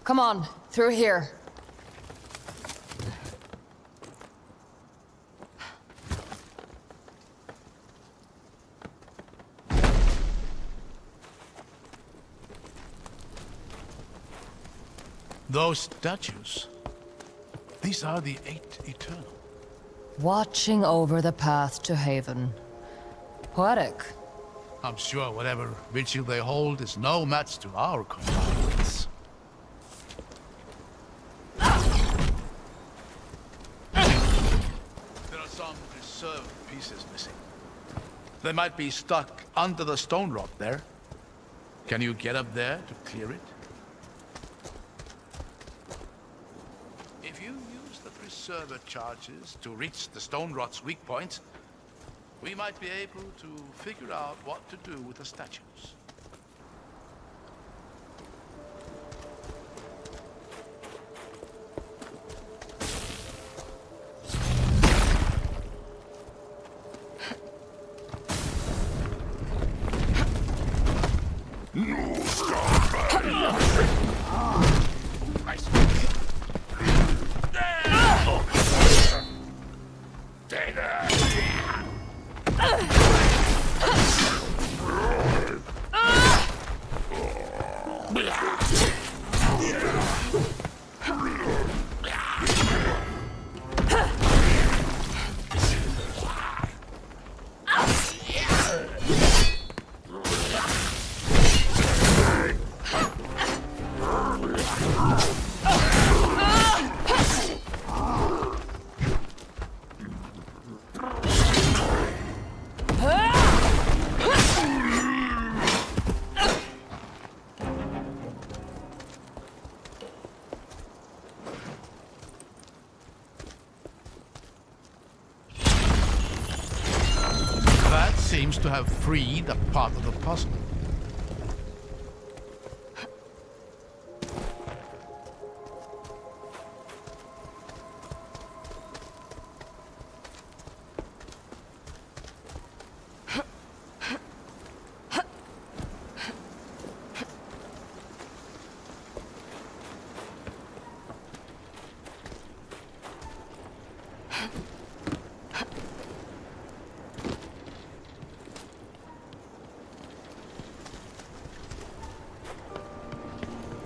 Come on, through here. Those statues, these are the Eight Eternal. Watching over the path to Haven. Poetic. I'm sure whatever vigil they hold is no match to our combined wits. There are some reserved pieces missing. They might be stuck under the stone rock there. Can you get up there to clear it? If you use the preserver charges to reach the stone rot's weak point, we might be able to figure out what to do with the statues. Nice. Stay there. That seems to have freed a part of the puzzle.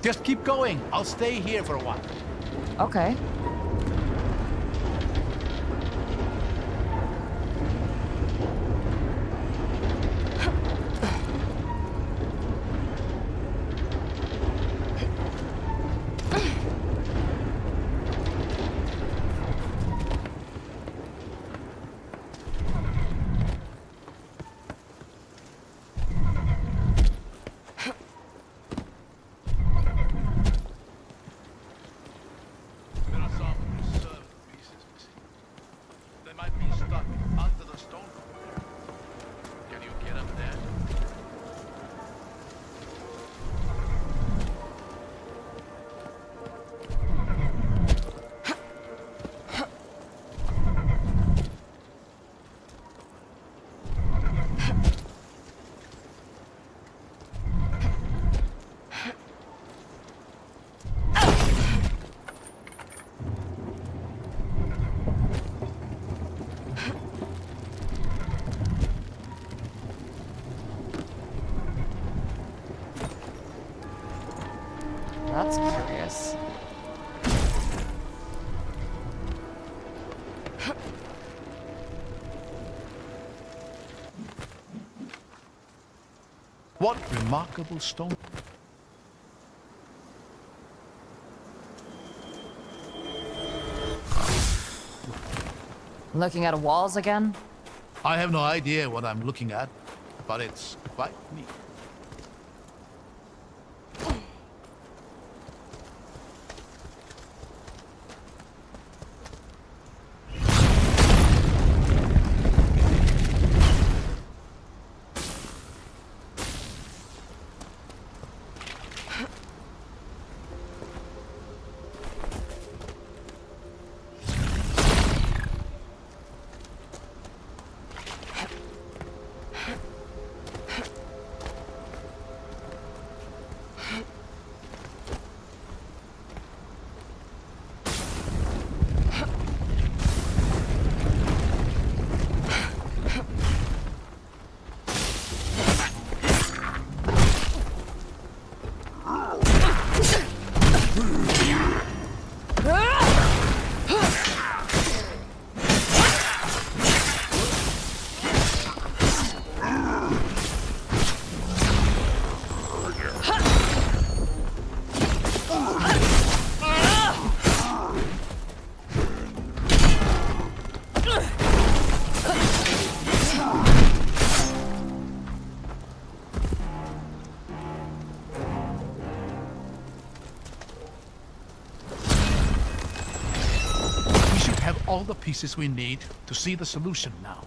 Just keep going. I'll stay here for a while. Okay. There are some reserved pieces missing. They might be stuck under the stone rock there. Can you get up there? That's curious. What remarkable stone. Looking at walls again? I have no idea what I'm looking at, but it's quite neat. all the pieces we need to see the solution now.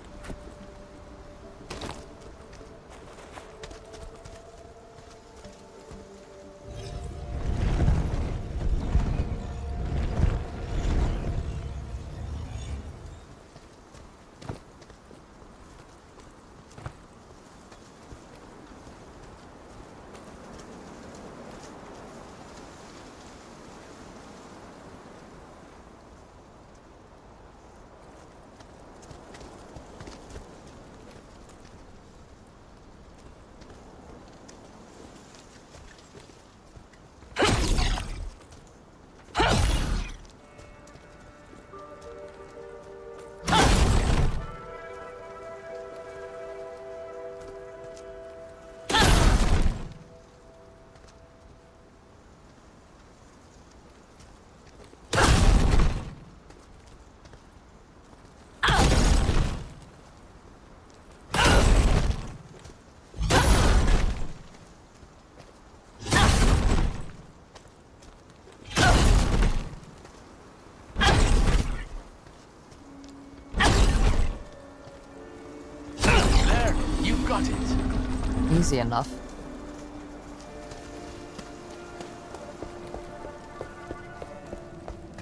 Got it. Easy enough.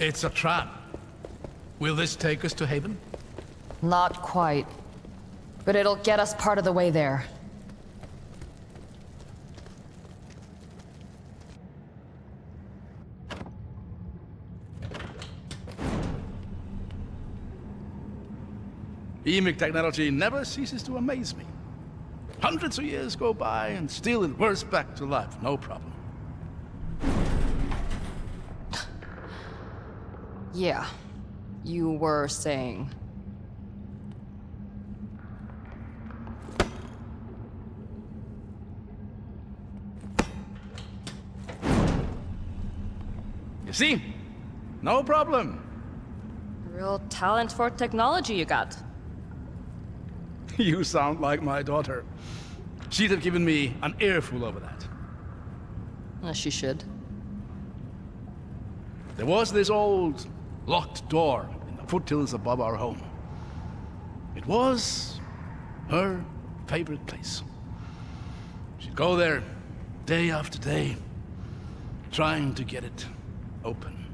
It's a trap. Will this take us to Haven? Not quite. But it'll get us part of the way there. EMIC technology never ceases to amaze me. Hundreds of years go by and still it whirs back to life, no problem. Yeah. You were saying. You see? No problem. Real talent for technology you got. You sound like my daughter. She'd have given me an earful over that. As she should. There was this old locked door in the foothills above our home. It was her favorite place. She'd go there day after day, trying to get it open.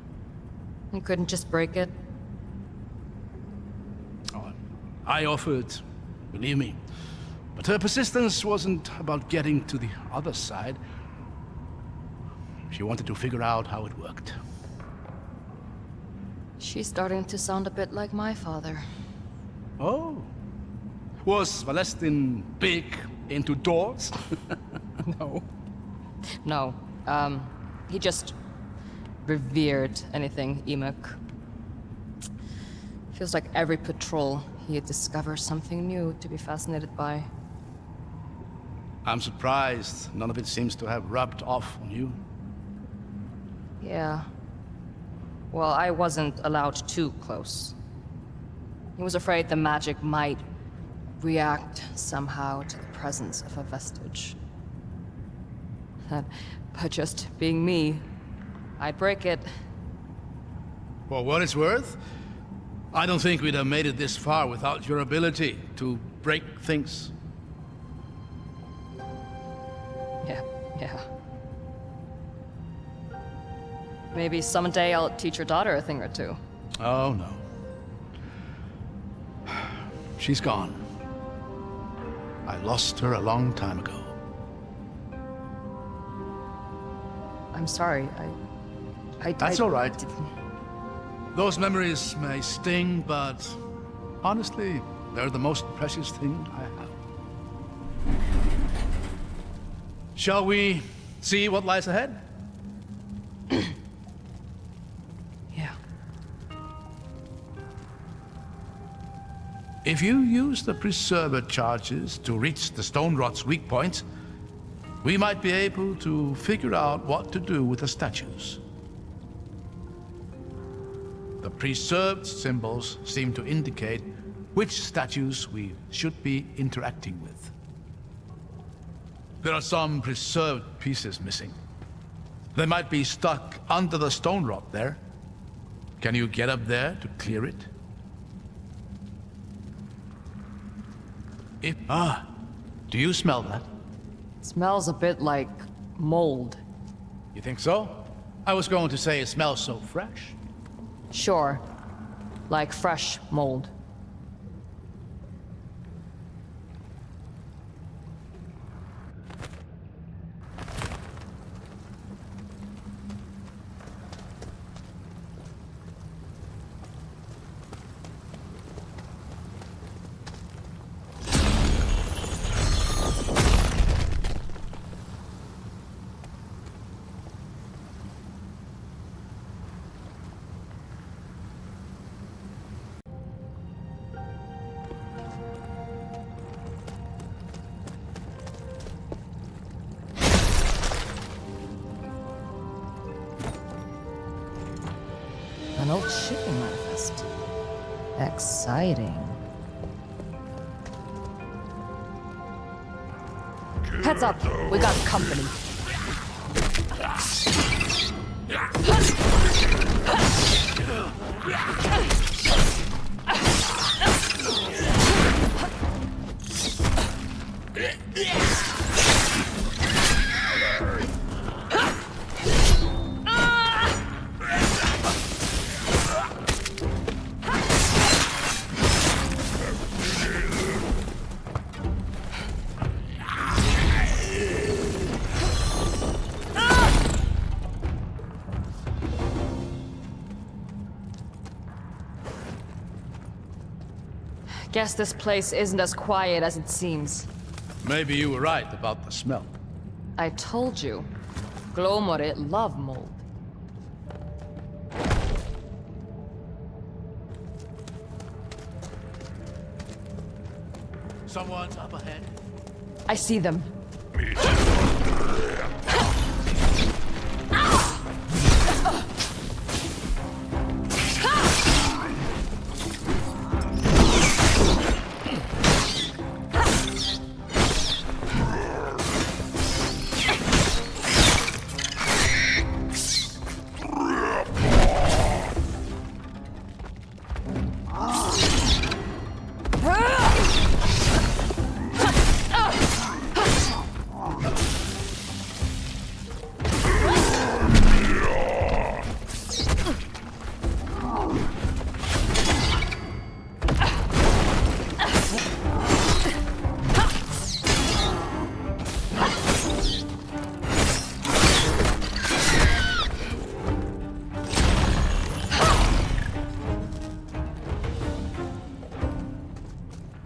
You couldn't just break it? Oh, I offered, believe me. But her persistence wasn't about getting to the other side. She wanted to figure out how it worked. She's starting to sound a bit like my father. Oh. Was Valestin big into doors? No. No. He just revered anything EMIC. Feels like every patrol he'd discover something new to be fascinated by. I'm surprised none of it seems to have rubbed off on you. Yeah. Well, I wasn't allowed too close. He was afraid the magic might react somehow to the presence of a vestige. That, by just being me, I'd break it. For what it's worth, I don't think we'd have made it this far without your ability to break things. Yeah. Maybe someday I'll teach your daughter a thing or two. Oh, no. She's gone. I lost her a long time ago. I'm sorry, That's all right. Those memories may sting, but honestly, they're the most precious thing I have. Shall we see what lies ahead? Yeah. If you use the preserver charges to reach the stone rot's weak point, we might be able to figure out what to do with the statues. The preserved symbols seem to indicate which statues we should be interacting with. There are some preserved pieces missing. They might be stuck under the stone rot there. Can you get up there to clear it? Do you smell that? Smells a bit like mold. You think so? I was going to say it smells so fresh. Sure. Like fresh mold. An old shipping manifest. Exciting. Heads up, we got company. Guess this place isn't as quiet as it seems. Maybe you were right about the smell. I told you. Glomore love mold. Someone's up ahead. I see them.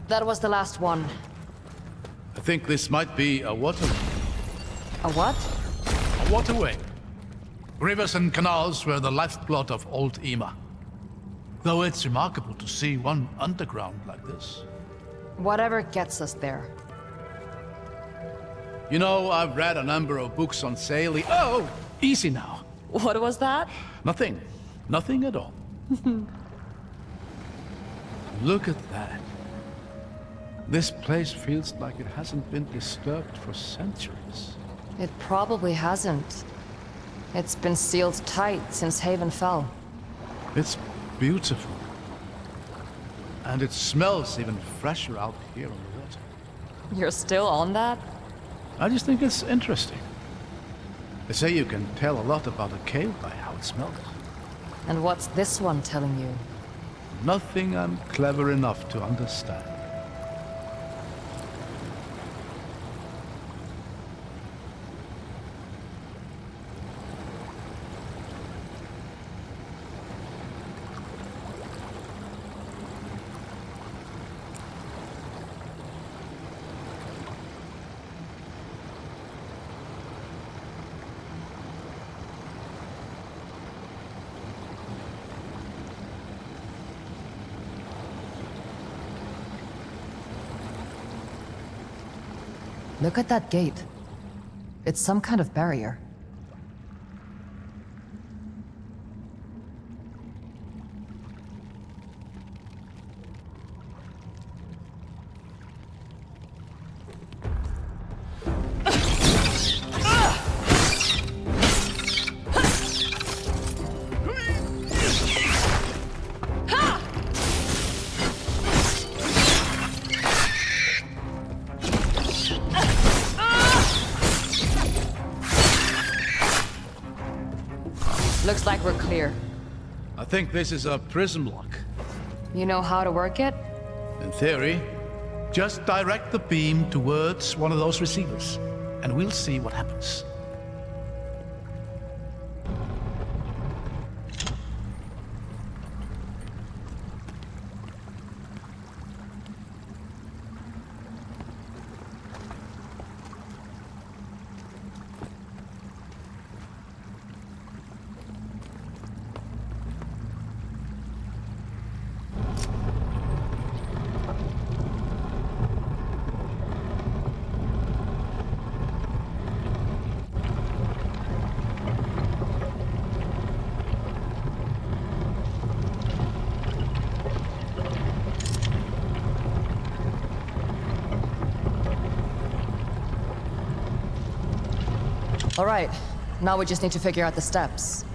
That was the last one. I think this might be a waterway. A what? A waterway. Rivers and canals were the lifeblood of old Ima. Though it's remarkable to see one underground like this. Whatever gets us there. You know, I've read a number of books on sailing. Oh, easy now. What was that? Nothing. Nothing at all. Look at that. This place feels like it hasn't been disturbed for centuries. It probably hasn't. It's been sealed tight since Haven fell. It's beautiful. And it smells even fresher out here on the water. You're still on that? I just think it's interesting. They say you can tell a lot about a cave by how it smells. And what's this one telling you? Nothing I'm clever enough to understand. Look at that gate. It's some kind of barrier. Looks like we're clear. I think this is a prism lock. You know how to work it? In theory, just direct the beam towards one of those receivers, and we'll see what happens. All right, now we just need to figure out the steps.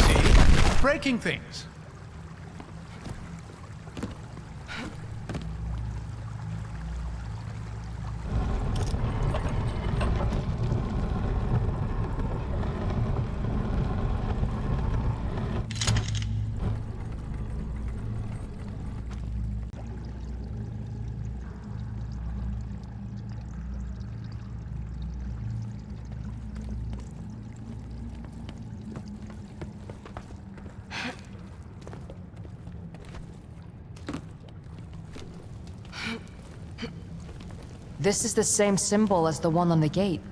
See? Breaking things. This is the same symbol as the one on the gate.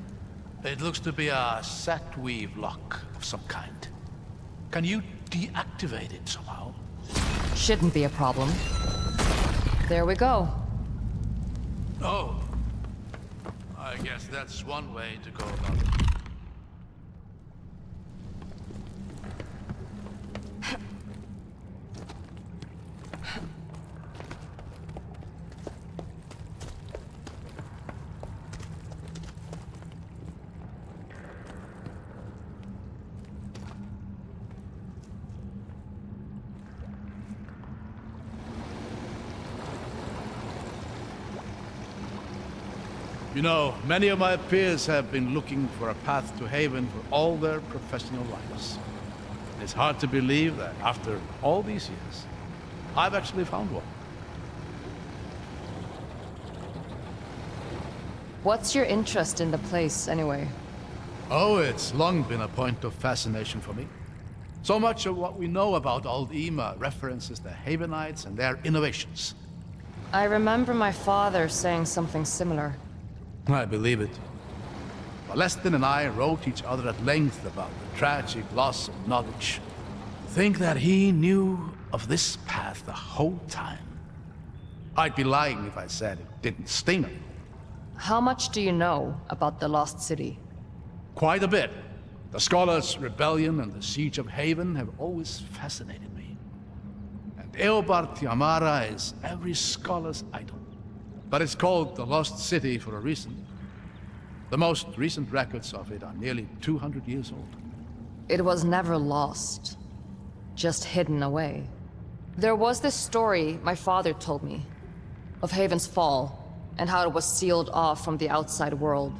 It looks to be a Satweave lock of some kind. Can you deactivate it somehow? Shouldn't be a problem. There we go. Oh. I guess that's one way to go about it. You know, many of my peers have been looking for a path to Haven for all their professional lives. It's hard to believe that after all these years, I've actually found one. What's your interest in the place, anyway? Oh, it's long been a point of fascination for me. So much of what we know about Old Ema references the Havenites and their innovations. I remember my father saying something similar. I believe it. Lestin and I wrote each other at length about the tragic loss of knowledge. Think that he knew of this path the whole time. I'd be lying if I said it didn't sting him. How much do you know about the Lost City? Quite a bit. The Scholars' Rebellion and the Siege of Haven have always fascinated me. And Eobard Tiamara is every scholar's idol. But it's called the Lost City for a reason. The most recent records of it are nearly 200 years old. It was never lost, just hidden away. There was this story my father told me of Haven's fall and how it was sealed off from the outside world.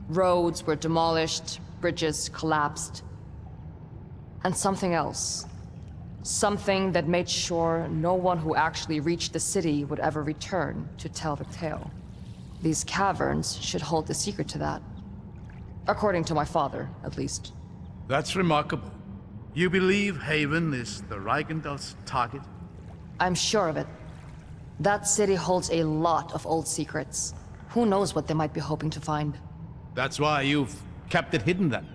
Roads were demolished, bridges collapsed, and something else. Something that made sure no one who actually reached the city would ever return to tell the tale. These caverns should hold the secret to that. According to my father, at least. That's remarkable. You believe Haven is the Reichendel's target? I'm sure of it. That city holds a lot of old secrets. Who knows what they might be hoping to find? That's why you've kept it hidden then.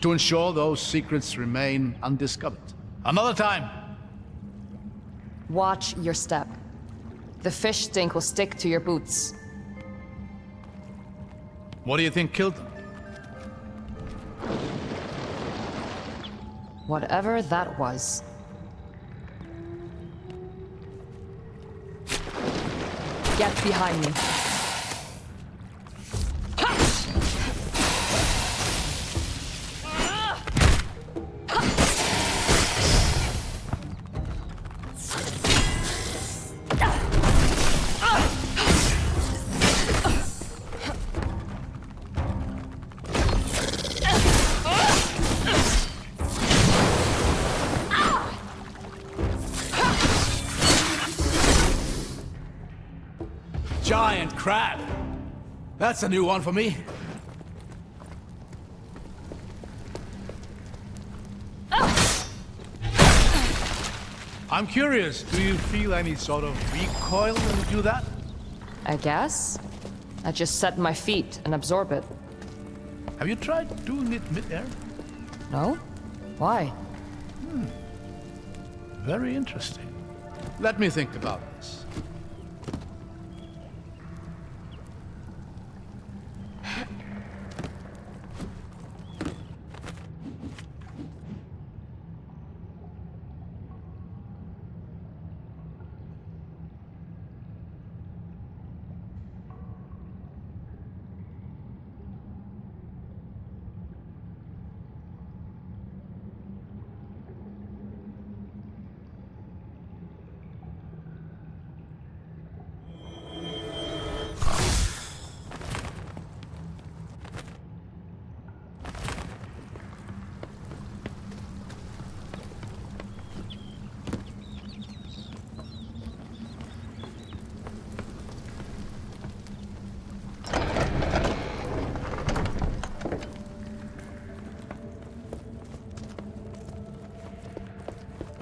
To ensure those secrets remain undiscovered. Another time! Watch your step. The fish stink will stick to your boots. What do you think killed them? Whatever that was. Get behind me. giant crab. That's a new one for me. I'm curious, do you feel any sort of recoil when you do that? I guess. I just set my feet and absorb it. Have you tried doing it mid-air? No? Why? Very interesting. Let me think about this.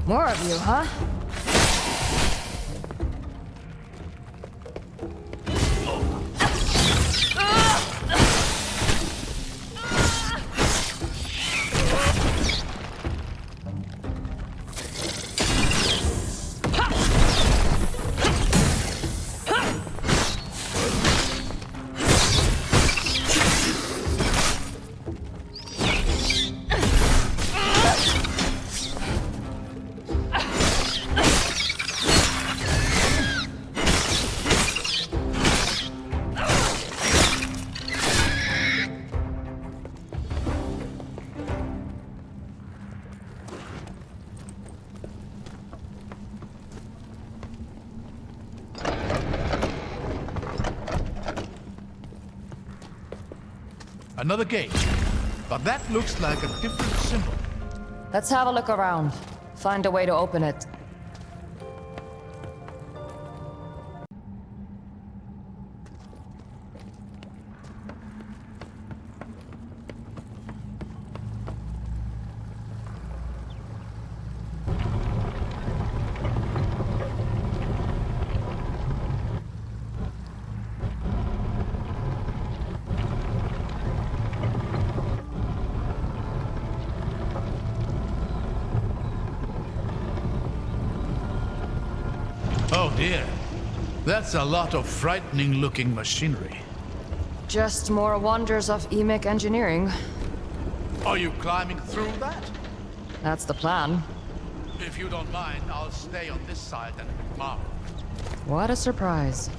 More of you, huh? Another gate. But that looks like a different symbol. Let's have a look around. Find a way to open it. Oh dear. That's a lot of frightening-looking machinery. Just more wonders of EMIC engineering. Are you climbing through that? That's the plan. If you don't mind, I'll stay on this side and mark. What a surprise.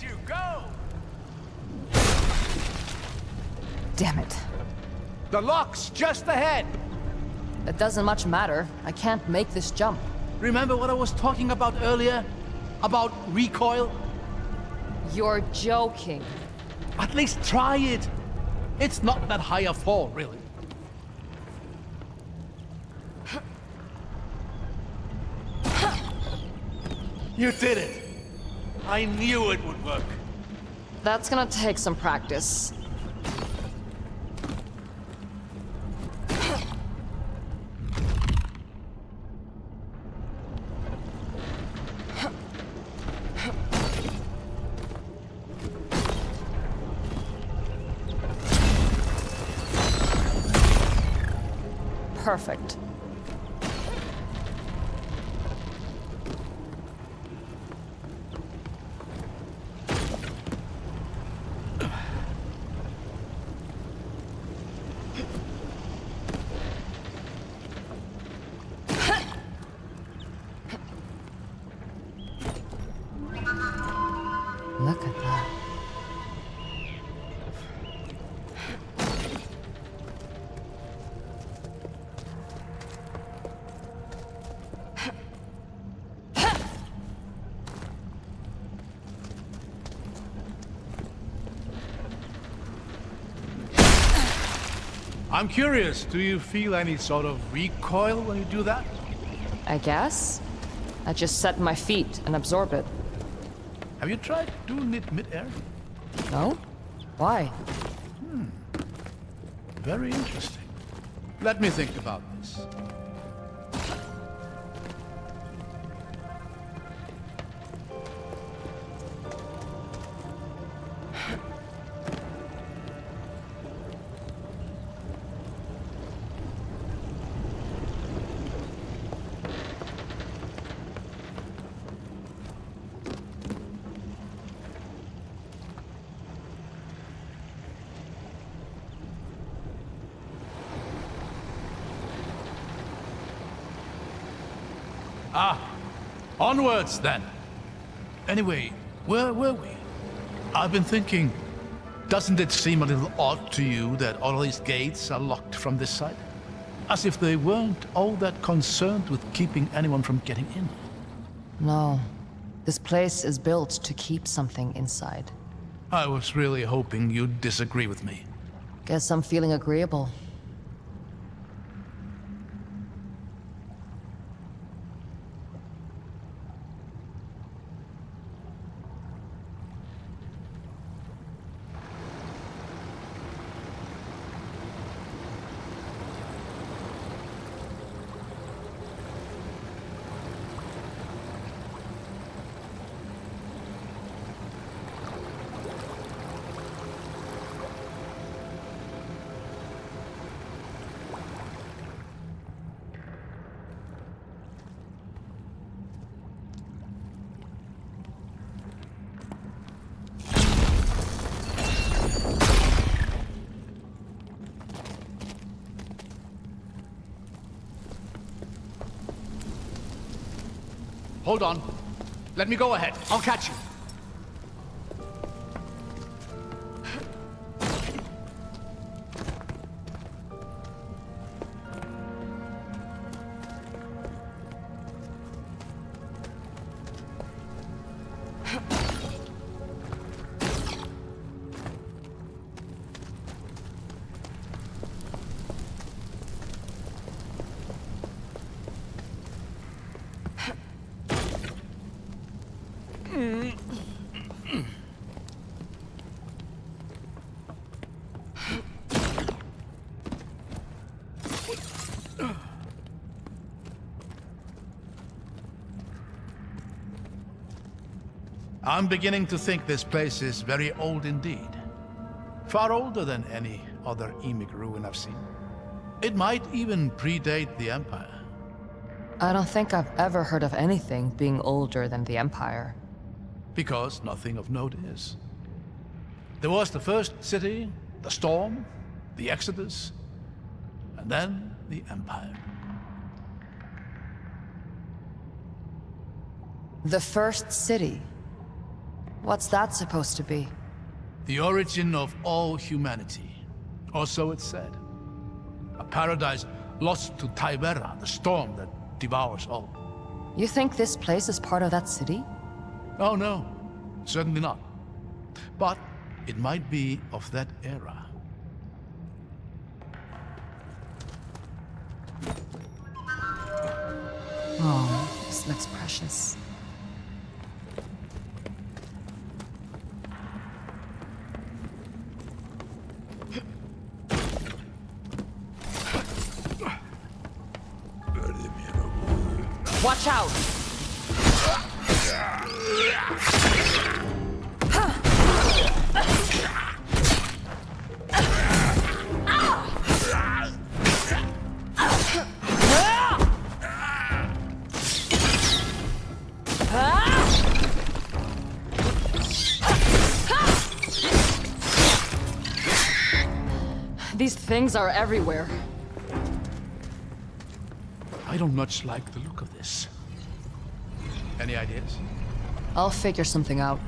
You go! Damn it. The lock's just ahead! It doesn't much matter. I can't make this jump. Remember what I was talking about earlier? About recoil? You're joking. At least try it. It's not that high a fall, really. You did it! I knew it would work. That's gonna take some practice. Perfect. I'm curious, do you feel any sort of recoil when you do that? I guess. I just set my feet and absorb it. Have you tried doing it mid-air? No? Why? Very interesting. Let me think about this. Onwards, then. Anyway, where were we? I've been thinking, doesn't it seem a little odd to you that all these gates are locked from this side? As if they weren't all that concerned with keeping anyone from getting in. No. This place is built to keep something inside. I was really hoping you'd disagree with me. Guess I'm feeling agreeable. Hold on. Let me go ahead. I'll catch you. I'm beginning to think this place is very old indeed. Far older than any other Emic ruin I've seen. It might even predate the Empire. I don't think I've ever heard of anything being older than the Empire. Because nothing of note is. There was the first city, the storm, the Exodus, and then the Empire. The first city? What's that supposed to be? The origin of all humanity, or so it's said. A paradise lost to Tibera, the storm that devours all. You think this place is part of that city? Oh no, certainly not. But it might be of that era. Oh, this looks precious. Watch out! These things are everywhere. I don't much like the look of this. Any ideas? I'll figure something out.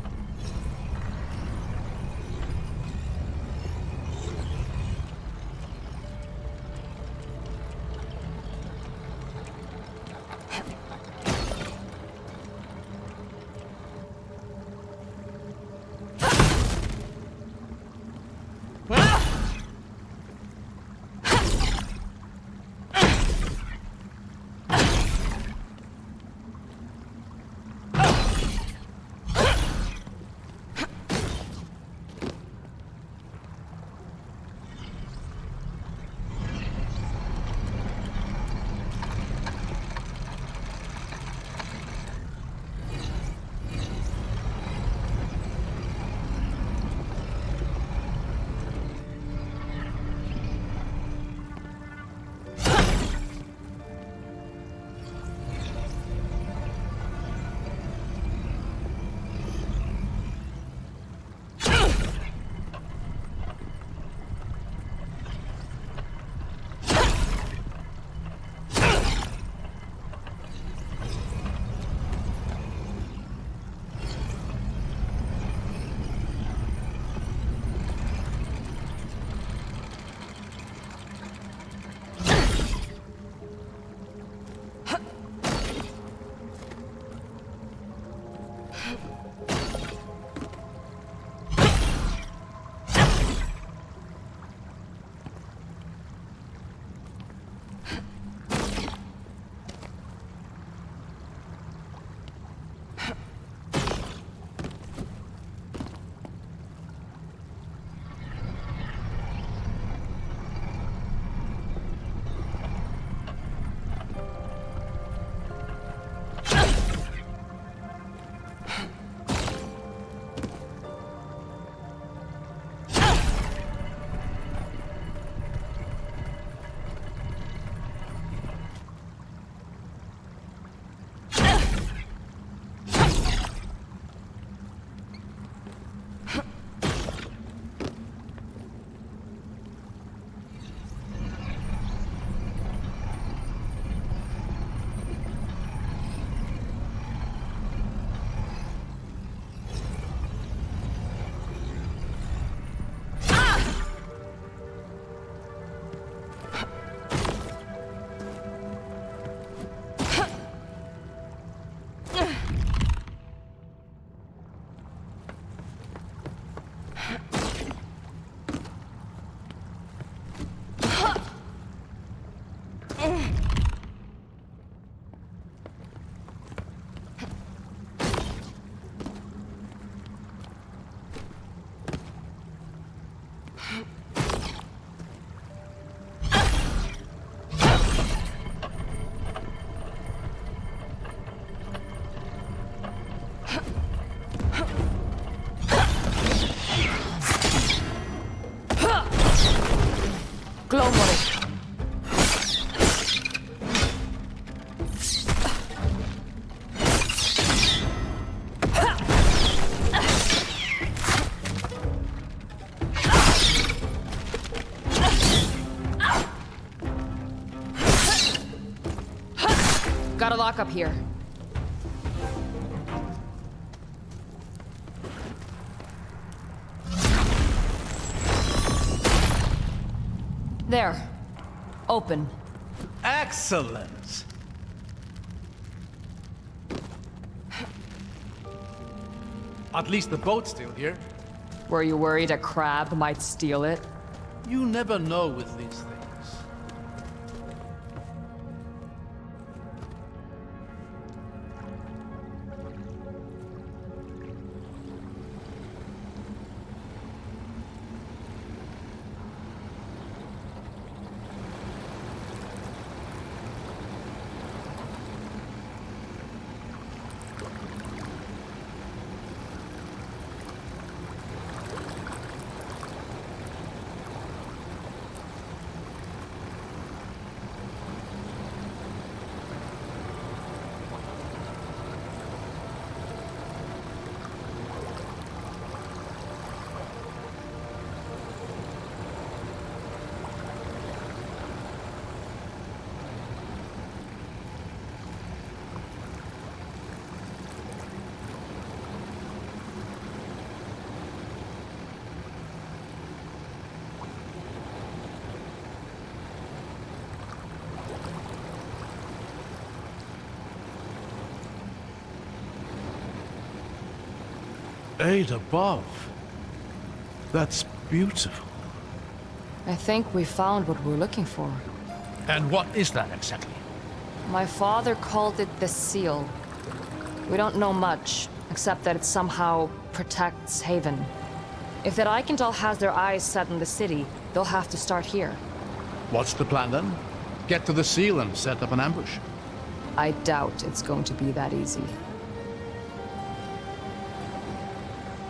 Glowworm. Got a lock up here. There. Open. Excellent! At least the boat's still here. Were you worried a crab might steal it? You never know with these things. Eight above. That's beautiful. I think we found what we're looking for. And what is that exactly? My father called it the Seal. We don't know much, except that it somehow protects Haven. If that Eichenthal has their eyes set on the city, they'll have to start here. What's the plan then? Get to the seal and set up an ambush. I doubt it's going to be that easy.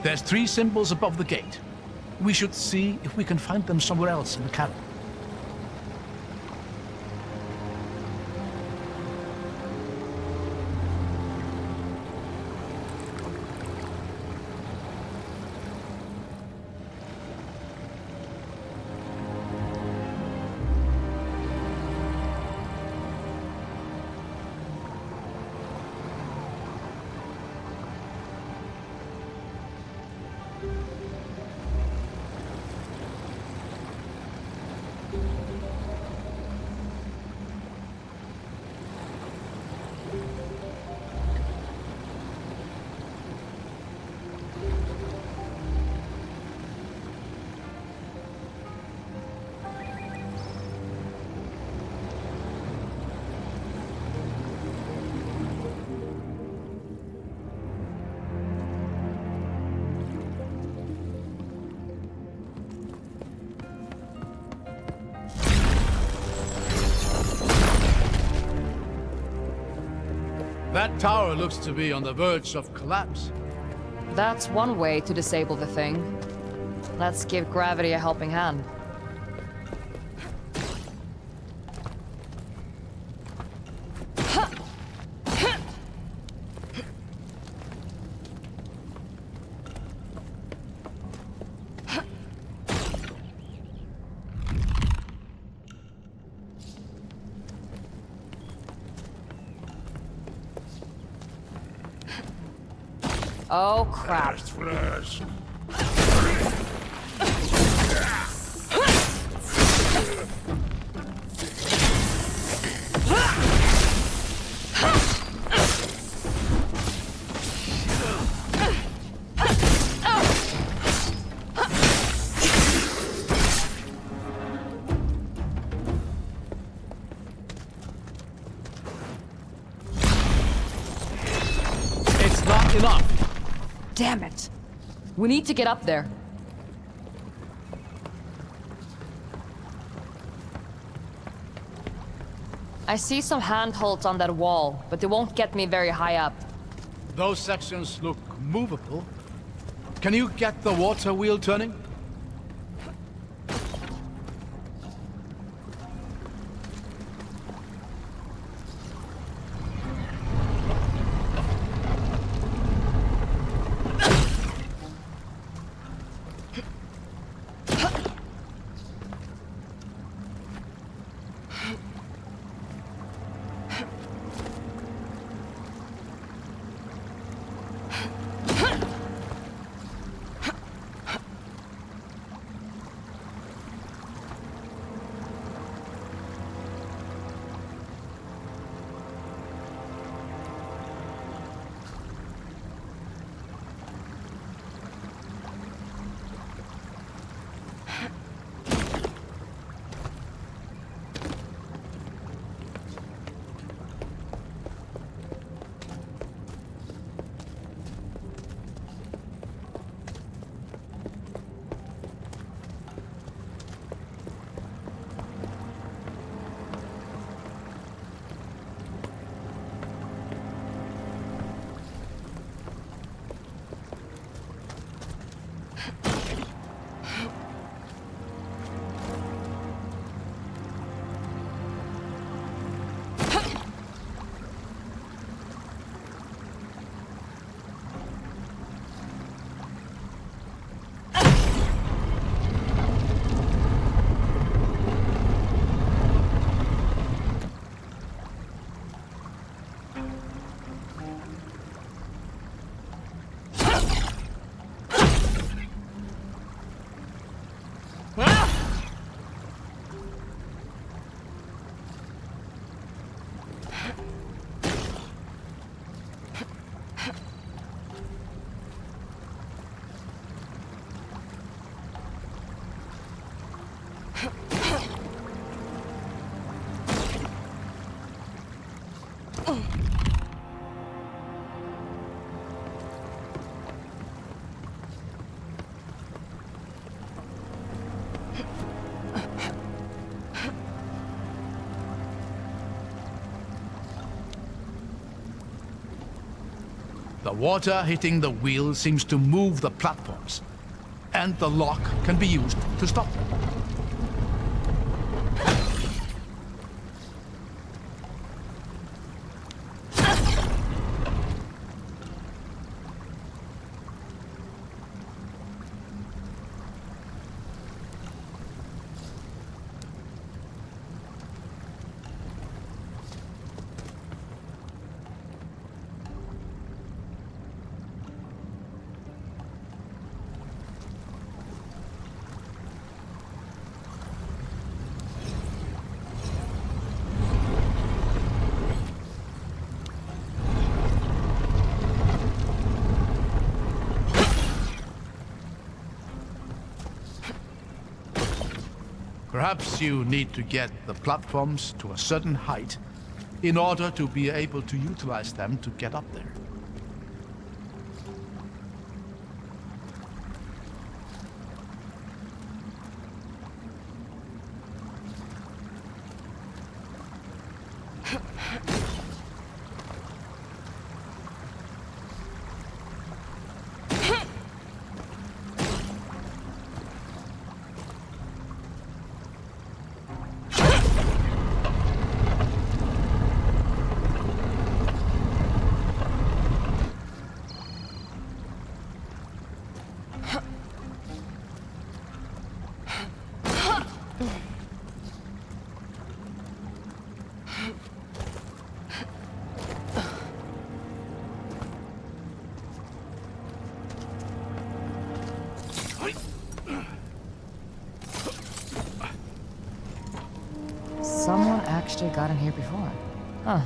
There's 3 symbols above the gate. We should see if we can find them somewhere else in the cabin. That tower looks to be on the verge of collapse. That's one way to disable the thing. Let's give gravity a helping hand. Oh, crap. It's not enough. Damn it. We need to get up there. I see some handholds on that wall, but they won't get me very high up. Those sections look movable. Can you get the water wheel turning? water hitting the wheel seems to move the platforms, and the lock can be used to stop them. Perhaps you need to get the platforms to a certain height in order to be able to utilize them to get up there. Someone actually got in here before. Huh.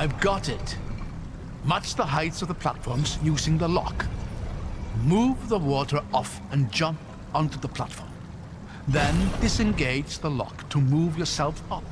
I've got it. Match the heights of the platforms using the lock. Move the water off and jump onto the platform. Then disengage the lock to move yourself up.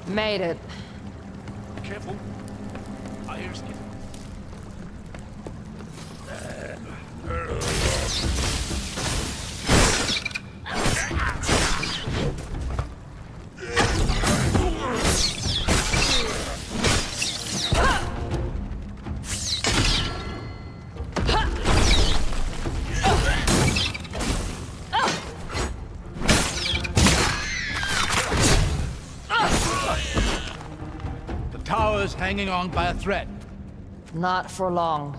Made it. Careful. Iron skin. Tower's hanging on by a thread. Not for long.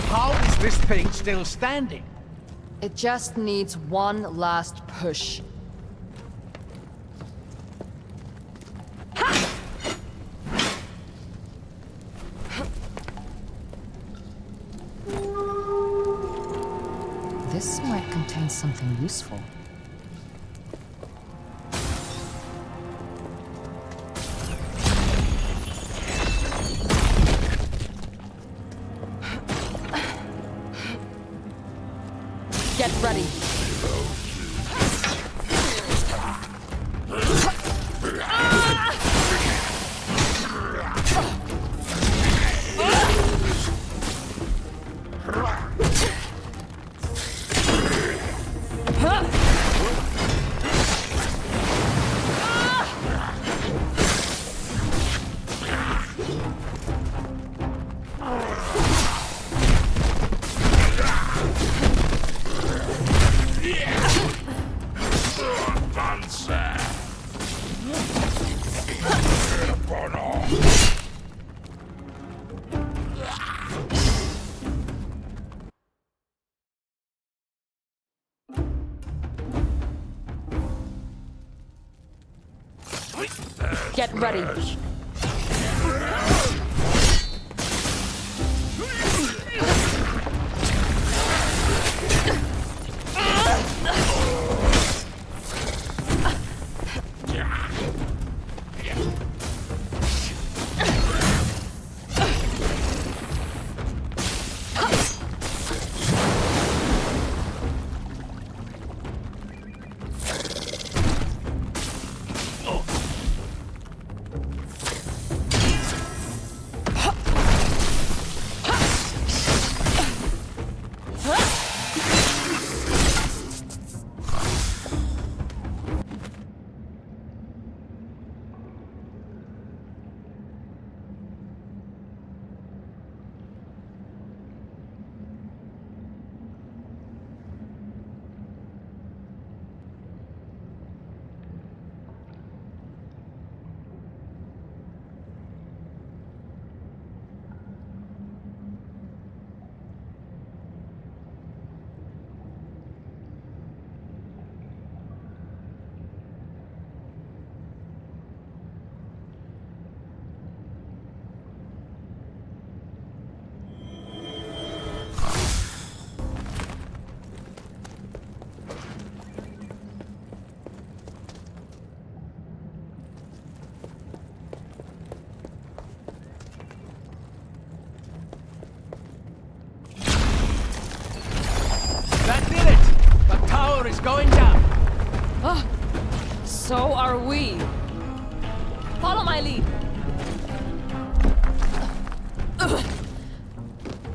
How is this thing still standing? It just needs one last push. This might contain something useful. Get ready. Get ready.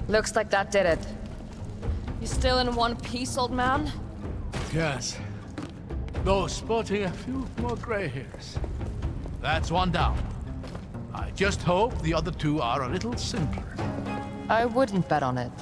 Looks like that did it. You still in one piece, old man? Yes. Though sporting a few more gray hairs. That's one down. I just hope the other two are a little simpler. I wouldn't bet on it.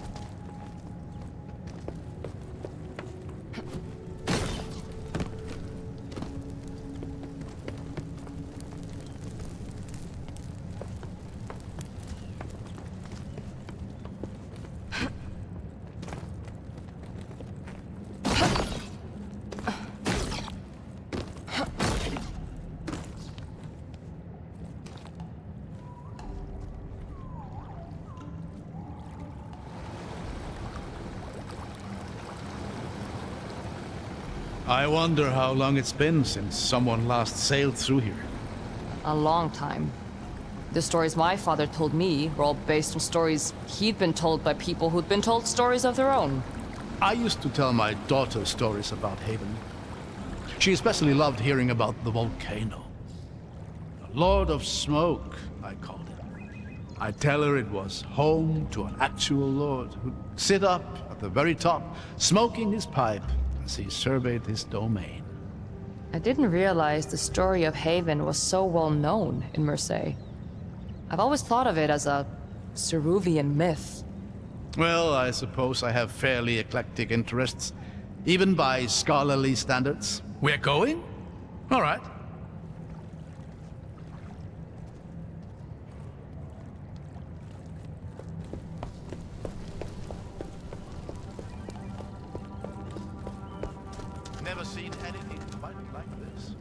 I wonder how long it's been since someone last sailed through here. A long time. The stories my father told me were all based on stories he'd been told by people who'd been told stories of their own. I used to tell my daughter stories about Haven. She especially loved hearing about the volcano. The Lord of Smoke, I called it. I'd tell her it was home to an actual lord who'd sit up at the very top, smoking his pipe as he surveyed his domain. I didn't realize the story of Haven was so well known in Marseille. I've always thought of it as a Ceruvian myth. Well, I suppose I have fairly eclectic interests, even by scholarly standards. We're going? All right. Never seen anything quite like this.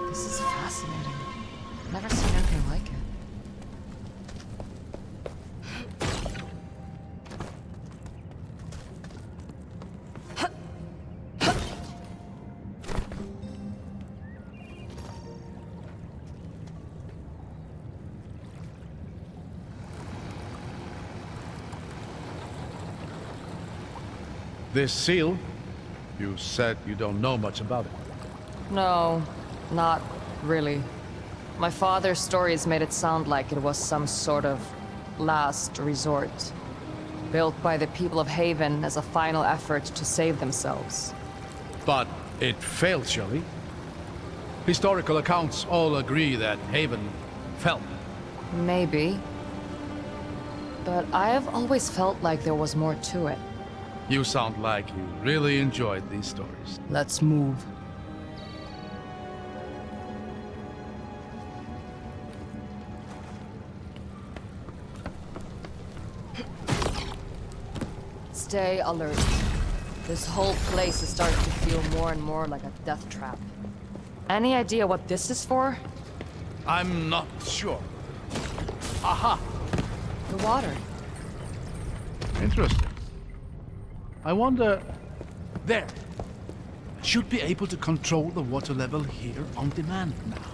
This is fascinating. Never seen anything like it. This seal, you said you don't know much about it. No, not really. My father's stories made it sound like it was some sort of last resort, built by the people of Haven as a final effort to save themselves. But it failed, surely? Historical accounts all agree that Haven fell. Maybe. But I've always felt like there was more to it. You sound like you really enjoyed these stories. Let's move. Stay alert. This whole place is starting to feel more and more like a death trap. Any idea what this is for? I'm not sure. Aha! The water. Interesting. I wonder... There. I should be able to control the water level here on demand now.